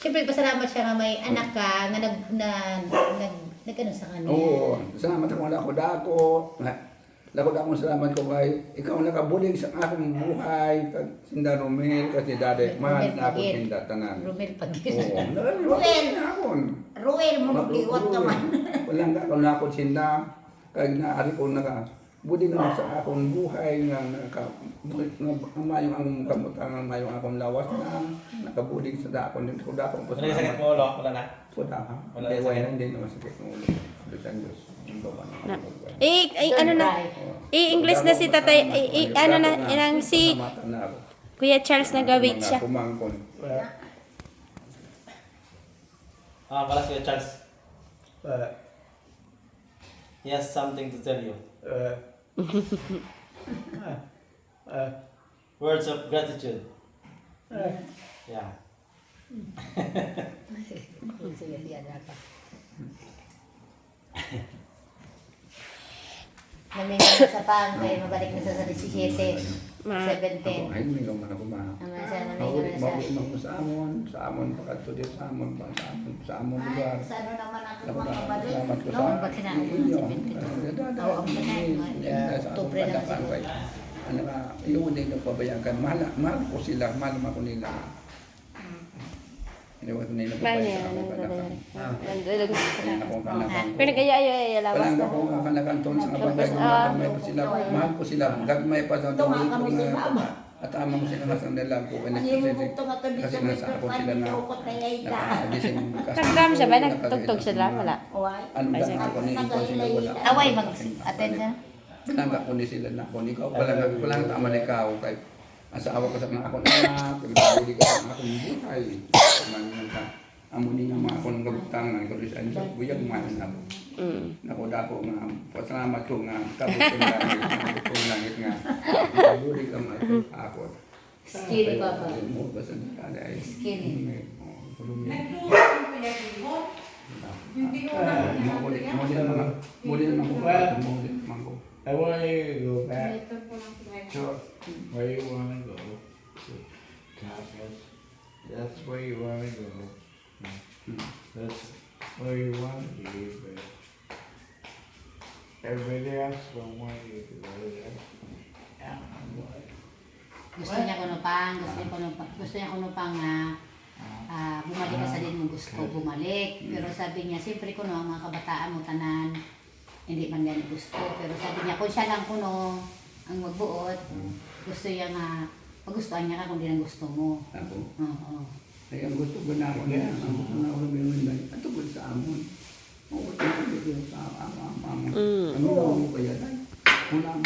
Siyempre, pasalamat siya nga may anak ka na nag-ano sa kanya. Oo, salamat ako wala ko dako. Lako dako salamat ko kay ikaw nakabulig sa akong buhay kag sinda Romel kasi dade man ako sinda tanan. Romel Pagil. Oo, Ruel. akon. Ruel mo magliwat ka man. Wala nga ako na ako sinda kag naari ko naka bulig na sa akong buhay nga mayo ang kamutang mayo akong lawas na nakabulig sa dakon ko dakon ko Wala yung sakit mo, ulo? Wala na? Puta ha. Wala Kaya yung wala sakit. hindi naman sakit ng ulo. Bisan Diyos. Ano na? English na si tatay. Ano na? Inang si Kuya Charles nagawit siya. Kumangkon. Pala si Charles. He has something to tell you. Words of gratitude. Yeah. Sige, yan na ka. Namingan sa pang kaya mabalik na sa 17, 17. Ay, may naman ako ba? Naman siya, Maulit namingan na siya. sa amon, pagkat din sa amon, sa amon lugar. Sa ano naman ang Salamat kumakabalit? salamat ko No? sa Ba't sinabi mo inyo. 17? Oo, Oo, ang panay. Oktubre naman siguro. Ano ka, yung hindi nyo pabayaan. Mahal ko sila, mahal ko nila. Hindi ko nila pabayaan ako kanakang. Ayan ako kanakang. Pero kaya lawas Walang na. ako kanakang ton sa kabantay ko. Gagmay ko sila, mahal ko sila. Gagmay pa sa Ito nga kami si Mama. at amang ko sila sa nila ko. Ano yung bukto nga tabi Kasi sa nasa ako sila na ukot na yayta. nakagising. Nag-drum siya ba? Nagtugtog siya drum? Wala. Uway. Ano ba ako ni ikaw sila wala. Away, mag-attend ka. Nangga ko ni sila na ko. Ikaw palang tama na ikaw. Kay asawa ko sa mga akong anak. Pagkabili ka sa akong buhay. Kumanin ka. Amunin nga mga akong gabutang ng ikaw sa inyo. Buyag manan ako. Nakuda ko nga. Pasalamat ko nga. Tapos ko langit nga. Pagkabili ka mga ako. Skinny pa pa. Mo ba sa kada ay. Skinny. Muli naman ko. Muli naman ko. I want you to go back to where you want to go. To Cosmos. That's where you want to go. That's where you want to be, but everybody else don't want you to go there. Gusto niya kuno pang, gusto niya kuno pang bumalik ka sa din mo gusto bumalik. Pero sabi niya, siyempre kuno ang mga kabataan mo tanan, hindi man yan gusto. Pero sabi niya, kung siya lang kuno ang magbuot, gusto niya nga, pagustuhan niya ka kung di ang gusto mo. Ako. Oo. Ay, ang gusto ko na ako na. Ang gusto na ako na binundan. Ito ko sa amon. Oo, ito ko sa amon. Ang mga mo kaya tayo. Kung naman,